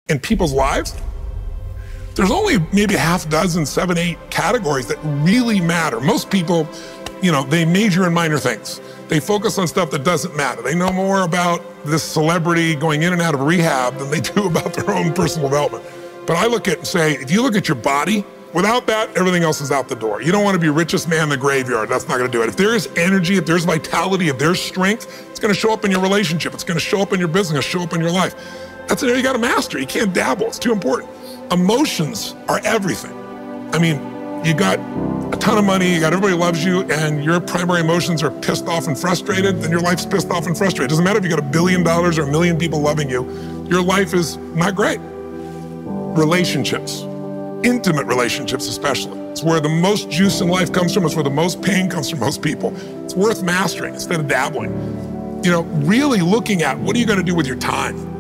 in people's lives, there's only maybe half dozen, 7, 8 categories that really matter. Most people, they major in minor things. They focus on stuff that doesn't matter. They know more about this celebrity going in and out of rehab than they do about their own personal development. But I look at and say, if you look at your body, without that, everything else is out the door. You don't want to be richest man in the graveyard. That's not going to do it. If there is energy, if there's vitality, if there's strength, it's going to show up in your relationship. It's going to show up in your business, it's going to show up in your life. That's an area you got to master. You can't dabble. It's too important. Emotions are everything. I mean, you got a ton of money, you got everybody loves you, and your primary emotions are pissed off and frustrated, then your life's pissed off and frustrated. It doesn't matter if you got $1 billion or 1 million people loving you, your life is not great. Relationships, intimate relationships especially. It's where the most juice in life comes from. It's where the most pain comes from most people. It's worth mastering instead of dabbling. Really looking at what are you going to do with your time?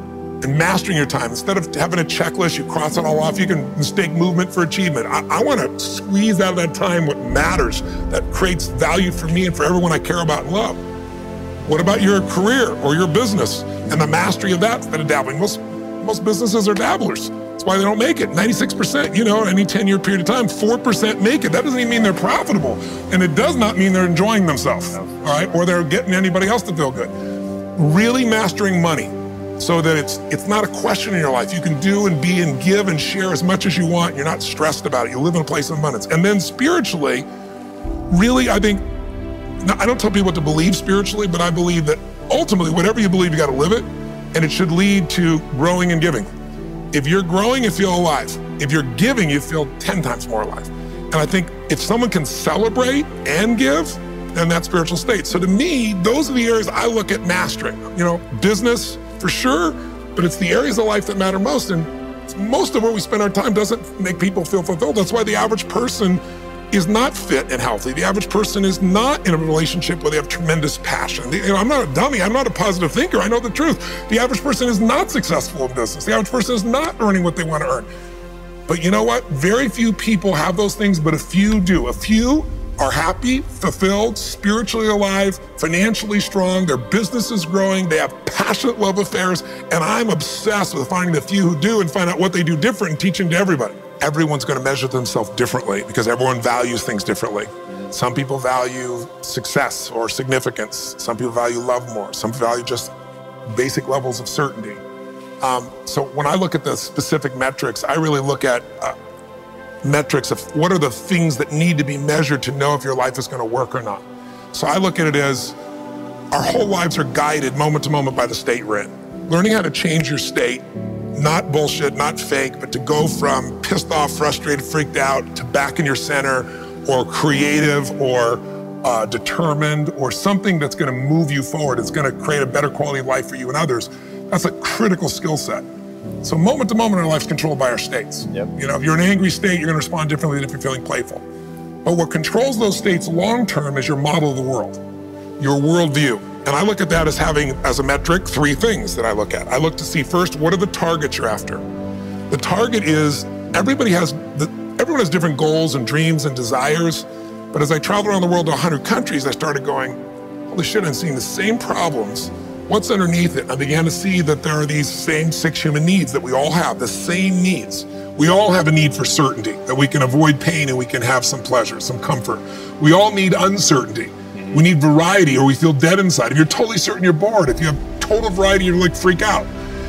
And mastering your time. Instead of having a checklist, you cross it all off, you can mistake movement for achievement. I want to squeeze out of that time what matters, that creates value for me and for everyone I care about and love. What about your career or your business and the mastery of that instead of dabbling? Most businesses are dabblers. That's why they don't make it. 96%, any 10-year period of time, 4% make it. That doesn't even mean they're profitable. And it does not mean they're enjoying themselves, all right? Or they're getting anybody else to feel good. Really mastering money, so that it's not a question in your life. You can do and be and give and share as much as you want. You're not stressed about it. You live in a place of abundance. And then spiritually, really, I think, I don't tell people what to believe spiritually, but I believe that ultimately, whatever you believe, you got to live it, and it should lead to growing and giving. If you're growing, you feel alive. If you're giving, you feel 10 times more alive. And I think if someone can celebrate and give, then that's spiritual state. So to me, those are the areas I look at mastering. Business, for sure, but it's the areas of life that matter most, and most of where we spend our time doesn't make people feel fulfilled. That's why the average person is not fit and healthy. The average person is not in a relationship where they have tremendous passion. I'm not a dummy, I'm not a positive thinker, I know the truth. The average person is not successful in business. The average person is not earning what they want to earn. But you know what? Very few people have those things, but a few do. A few are happy, fulfilled, spiritually alive, financially strong, their business is growing, they have passionate love affairs, and I'm obsessed with finding the few who do and find out what they do different and teaching to everybody. Everyone's going to measure themselves differently because everyone values things differently. Some people value success or significance. Some people value love more. Some value just basic levels of certainty. So when I look at the specific metrics, I really look at metrics of what are the things that need to be measured to know if your life is going to work or not. So I look at it as our whole lives are guided moment to moment by the state we're in. Learning how to change your state, not bullshit, not fake, but to go from pissed off, frustrated, freaked out to back in your center, or creative, or determined, or something that's going to move you forward. It's going to create a better quality of life for you and others. That's a critical skill set. So moment to moment, our life's controlled by our states. Yep. If you're in an angry state, you're going to respond differently than if you're feeling playful. But what controls those states long term is your model of the world, your worldview. And I look at that as having, as a metric, 3 things that I look at. I look to see first, what are the targets you're after? The target is, everyone has different goals and dreams and desires. But as I traveled around the world to 100 countries, I started going, holy shit, I'm seeing the same problems. What's underneath it? I began to see that there are these same 6 human needs that we all have, the same needs. We all have a need for certainty, that we can avoid pain and we can have some pleasure, some comfort. We all need uncertainty. We need variety, or we feel dead inside. If you're totally certain, you're bored. If you have total variety, you're like freak out.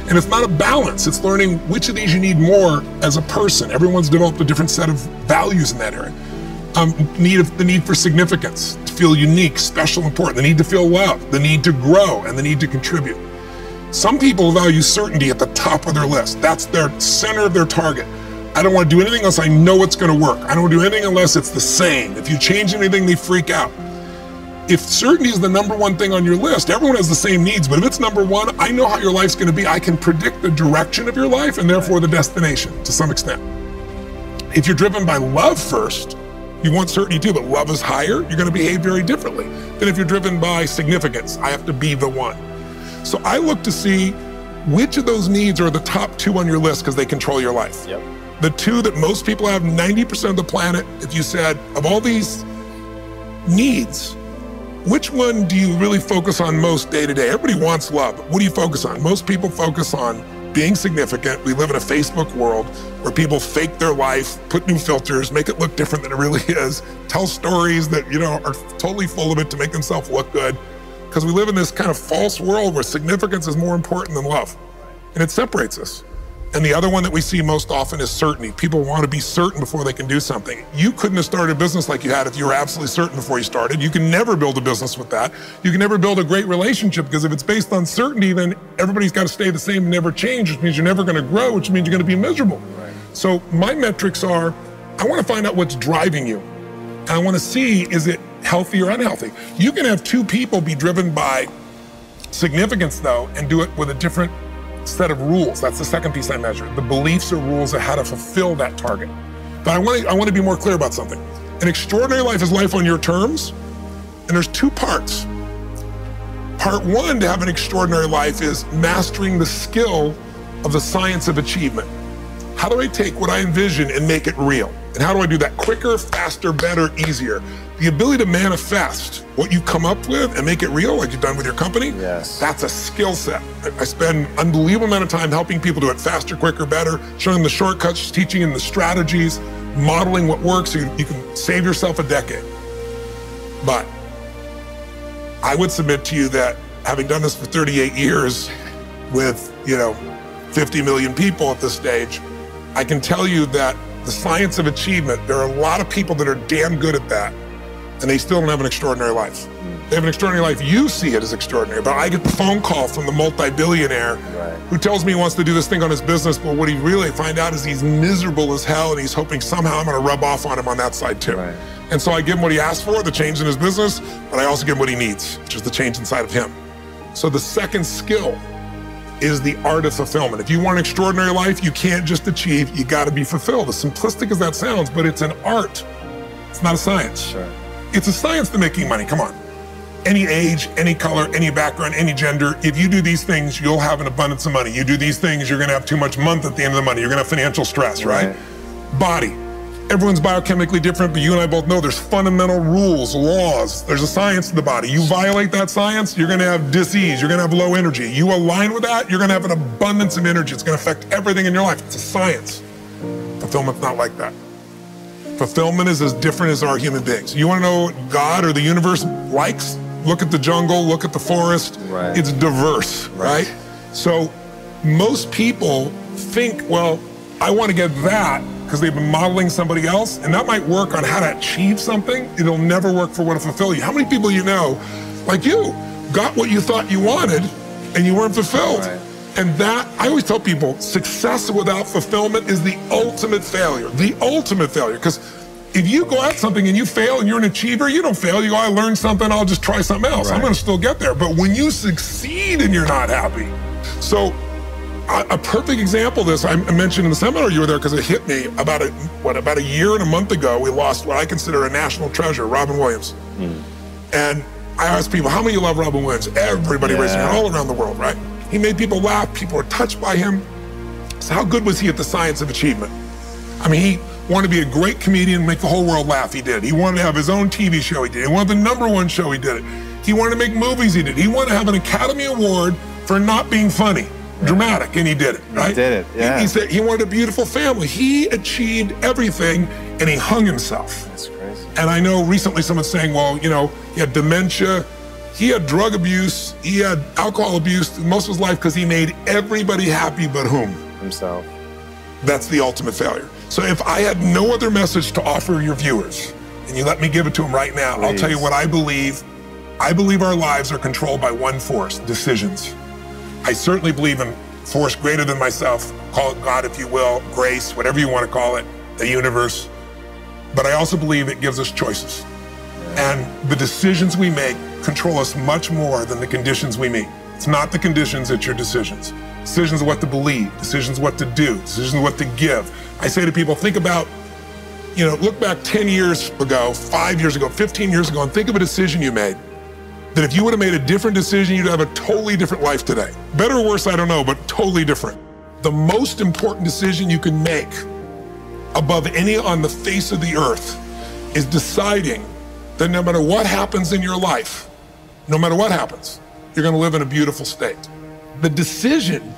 And it's not a balance. It's learning which of these you need more as a person. Everyone's developed a different set of values in that area. The need for significance, to feel unique, special, important, the need to feel loved, the need to grow, and the need to contribute. Some people value certainty at the top of their list. That's their center of their target. I don't want to do anything unless I know it's going to work. I don't want to do anything unless it's the same. If you change anything, they freak out. If certainty is the #1 thing on your list, everyone has the same needs, but if it's #1, I know how your life's going to be. I can predict the direction of your life and therefore the destination to some extent. If you're driven by love first, you want certainty too, but love is higher, you're going to behave very differently than if you're driven by significance. I have to be the one. So I look to see which of those needs are the top 2 on your list because they control your life. Yep. The 2 that most people have, 90% of the planet, if you said, of all these needs, which one do you really focus on most day to day? Everybody wants love, but what do you focus on? Most people focus on being significant. We live in a Facebook world where people fake their life, put new filters, make it look different than it really is, tell stories that, you know, are totally full of it to make themselves look good. Because we live in this kind of false world where significance is more important than love. And it separates us. And the other one that we see most often is certainty. People want to be certain before they can do something. You couldn't have started a business like you had if you were absolutely certain before you started. You can never build a business with that. You can never build a great relationship, because if it's based on certainty, then everybody's got to stay the same and never change, which means you're never going to grow, which means you're going to be miserable. Right. So my metrics are, I want to find out what's driving you. And I want to see, is it healthy or unhealthy? You can have two people be driven by significance, though, and do it with a different set of rules. That's the second piece I measure. The beliefs or rules of how to fulfill that target. But I want to be more clear about something. An extraordinary life is life on your terms, and there's two parts. Part one to have an extraordinary life is mastering the skill of the science of achievement. How do I take what I envision and make it real? And how do I do that quicker, faster, better, easier? The ability to manifest what you come up with and make it real, like you've done with your company, yes, that's a skill set. I spend an unbelievable amount of time helping people do it faster, quicker, better, showing them the shortcuts, teaching them the strategies, modeling what works so you can save yourself a decade. But I would submit to you that having done this for 38 years with, 50 million people at this stage, I can tell you that the science of achievement, there are a lot of people that are damn good at that, and they still don't have an extraordinary life. They have an extraordinary life. You see it as extraordinary, but I get the phone call from the multi-billionaire who tells me he wants to do this thing on his business, but what he really find out is he's miserable as hell, and he's hoping somehow I'm gonna rub off on him on that side too. Right. And so I give him what he asked for, the change in his business, but I also give him what he needs, which is the change inside of him. So the second skill is the art of fulfillment. If you want an extraordinary life, you can't just achieve, you gotta be fulfilled. As simplistic as that sounds, but it's an art. It's not a science. Sure. It's a science to making money, come on. Any age, any color, any background, any gender, if you do these things, you'll have an abundance of money. You do these things, you're gonna have too much month at the end of the money. You're gonna have financial stress, right? Body. Everyone's biochemically different, but you and I both know there's fundamental rules, laws. There's a science to the body. You violate that science, you're gonna have disease, you're gonna have low energy. You align with that, you're gonna have an abundance of energy. It's gonna affect everything in your life. It's a science. Fulfillment's not like that. Fulfillment is as different as our human beings. You wanna know what God or the universe likes? Look at the jungle, look at the forest. Right. It's diverse, right? So most people think, well, I wanna get that, because they've been modeling somebody else, and that might work on how to achieve something. It'll never work for what to fulfill you. How many people you know, like you, got what you thought you wanted and you weren't fulfilled? Right. And that, I always tell people, success without fulfillment is the ultimate failure. The ultimate failure, because if you go at something and you fail and you're an achiever, you don't fail. You go, I learned something, I'll just try something else. Right. I'm gonna still get there. But when you succeed and you're not happy, so a perfect example of this, I mentioned in the seminar you were there because it hit me about a year and a month ago, we lost what I consider a national treasure, Robin Williams. And I asked people, how many of you love Robin Williams? Everybody raising their hand all around the world, right? He made people laugh, people were touched by him. So how good was he at the science of achievement? I mean, he wanted to be a great comedian and make the whole world laugh, he did. He wanted to have his own TV show, he did. He wanted the #1 show, he did it. He wanted to make movies, he did. He wanted to have an Academy Award for not being funny. Dramatic, and he did it, right? He did it, yeah. He said he wanted a beautiful family. He achieved everything, and he hung himself. That's crazy. And I know recently someone's saying, well, he had dementia, he had drug abuse, he had alcohol abuse most of his life because he made everybody happy but whom? Himself. That's the ultimate failure. So if I had no other message to offer your viewers, and you let me give it to them right now, please. I'll tell you what I believe. I believe our lives are controlled by one force, decisions. I certainly believe in force greater than myself, call it God if you will, grace, whatever you want to call it, the universe. But I also believe it gives us choices. And the decisions we make control us much more than the conditions we meet. It's not the conditions, it's your decisions. Decisions of what to believe, decisions what to do, decisions what to give. I say to people, think about, look back 10 years ago, 5 years ago, 15 years ago, and think of a decision you made. That if you would have made a different decision, you'd have a totally different life today. Better or worse, I don't know, but totally different. The most important decision you can make above any on the face of the earth is deciding that no matter what happens in your life, no matter what happens, you're gonna live in a beautiful state. The decision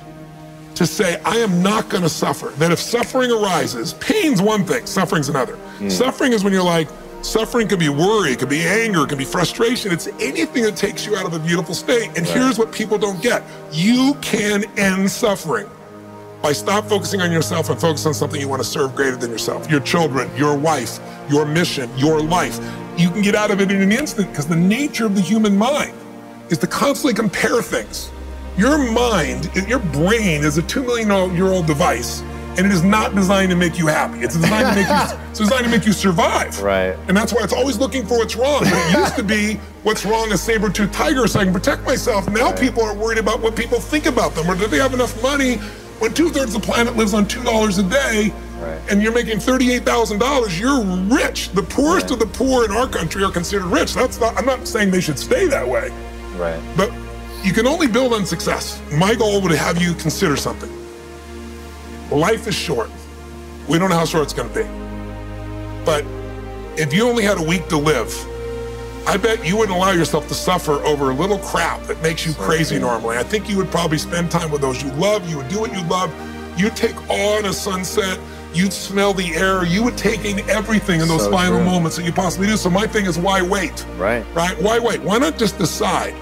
to say, I am not going to suffer. That if suffering arises, pain's one thing, suffering's another. Suffering is when you're like, suffering could be worry, it could be anger, it could be frustration. It's anything that takes you out of a beautiful state. And here's what people don't get. You can end suffering by stop focusing on yourself and focus on something you want to serve greater than yourself. Your children, your wife, your mission, your life. You can get out of it in an instant because the nature of the human mind is to constantly compare things. Your mind, your brain is a 2 million year old device, and it is not designed to make you happy. It's designed to make you, it's designed to make you survive. Right. And that's why it's always looking for what's wrong. But it used to be what's wrong, a saber-toothed tiger, so I can protect myself. Now people are worried about what people think about them, or do they have enough money? When 2/3 of the planet lives on $2 a day, and you're making $38,000, you're rich. The poorest of the poor in our country are considered rich. That's not, I'm not saying they should stay that way. Right. But you can only build on success. My goal would have you consider something. Life is short. We don't know how short it's going to be. But if you only had a week to live, I bet you wouldn't allow yourself to suffer over a little crap that makes you crazy normally. I think you would probably spend time with those you love. You would do what you love. You'd take awe in a sunset. You'd smell the air. You would take in everything in those final moments that you possibly do. So my thing is, why wait? Right. Why wait? Why not just decide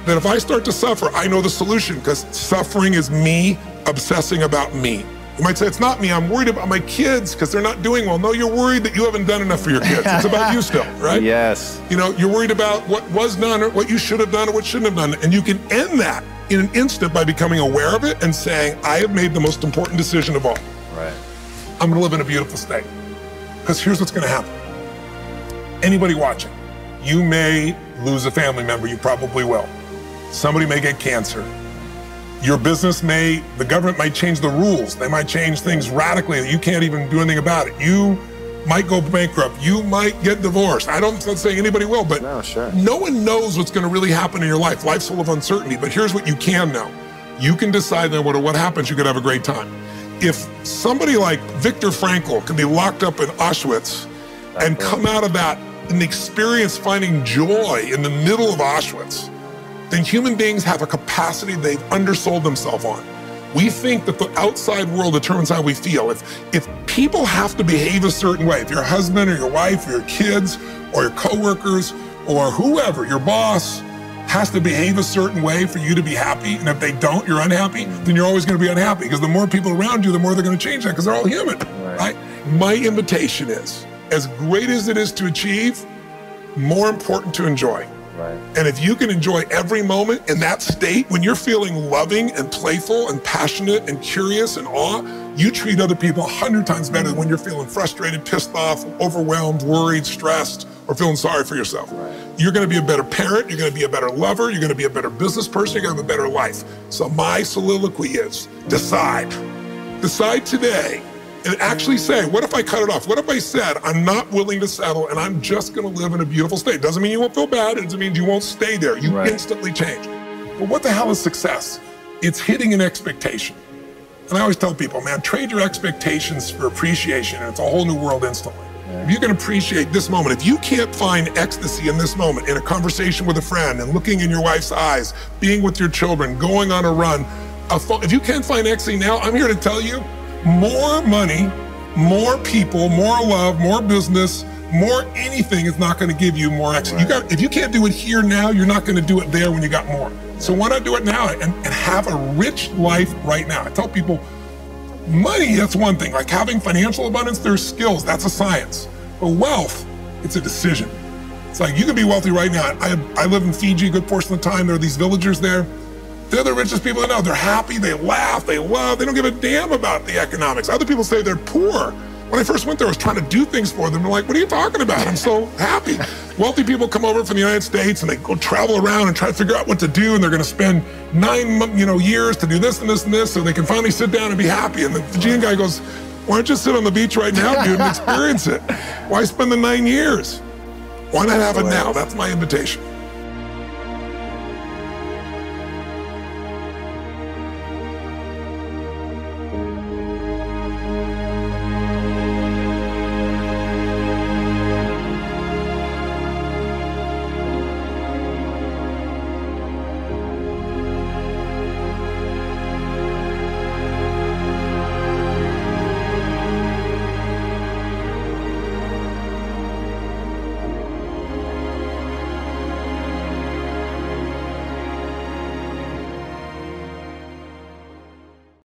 that if I start to suffer, I know the solution, because suffering is me obsessing about me. You might say, it's not me, I'm worried about my kids because they're not doing well. No, you're worried that you haven't done enough for your kids. It's about you still, right? Yes. You know, you're worried about what was done or what you should have done or what shouldn't have done. And you can end that in an instant by becoming aware of it and saying, I have made the most important decision of all. Right. I'm gonna live in a beautiful state. Because here's what's gonna happen. Anybody watching, you may lose a family member, you probably will. Somebody may get cancer. Your business may, the government might change the rules. They might change things radically that you can't even do anything about it. You might go bankrupt. You might get divorced. I'm not saying anybody will, but no one knows what's going to really happen in your life. Life's full of uncertainty, but here's what you can know. You can decide no matter what happens, you could have a great time. If somebody like Viktor Frankl can be locked up in Auschwitz and come out of that and experience finding joy in the middle of Auschwitz, then human beings have a capacity they've undersold themselves on. We think that the outside world determines how we feel. If people have to behave a certain way, if your husband or your wife or your kids or your coworkers or whoever, your boss, has to behave a certain way for you to be happy, and if they don't, you're unhappy, then you're always going to be unhappy, because the more people around you, the more they're going to change that, because they're all human, right? My invitation is, as great as it is to achieve, more important to enjoy. Right. And if you can enjoy every moment in that state, when you're feeling loving and playful and passionate and curious and awe, you treat other people 100 times better than when you're feeling frustrated, pissed off, overwhelmed, worried, stressed, or feeling sorry for yourself. Right. You're gonna be a better parent, you're gonna be a better lover, you're gonna be a better business person, you're gonna have a better life. So my soliloquy is, decide. Decide today. And actually say, what if I cut it off? What if I said, I'm not willing to settle and I'm just gonna live in a beautiful state? Doesn't mean you won't feel bad, it doesn't mean you won't stay there. You instantly change. But what the hell is success? It's hitting an expectation. And I always tell people, man, trade your expectations for appreciation and it's a whole new world instantly. If you can appreciate this moment, if you can't find ecstasy in this moment, in a conversation with a friend and looking in your wife's eyes, being with your children, going on a run, if you can't find ecstasy now, I'm here to tell you, more money, more people, more love, more business, more anything is not going to give you more ecstasy. If you can't do it here now, you're not going to do it there when you got more. So why not do it now and have a rich life right now? I tell people, money, that's one thing. Like having financial abundance, there's skills, that's a science. But wealth, it's a decision. It's like you can be wealthy right now. I live in Fiji a good portion of the time. There are these villagers there. They're the richest people I know. They're happy, they laugh, they love, they don't give a damn about the economics. Other people say they're poor. When I first went there, I was trying to do things for them. They're like, what are you talking about? I'm so happy. Wealthy people come over from the United States and they go travel around and try to figure out what to do, and they're gonna spend 9 years to do this and this and this so they can finally sit down and be happy. And the Fijian guy goes, why don't you sit on the beach right now, dude, and experience it? Why spend the 9 years? Why not have it now? That's my invitation.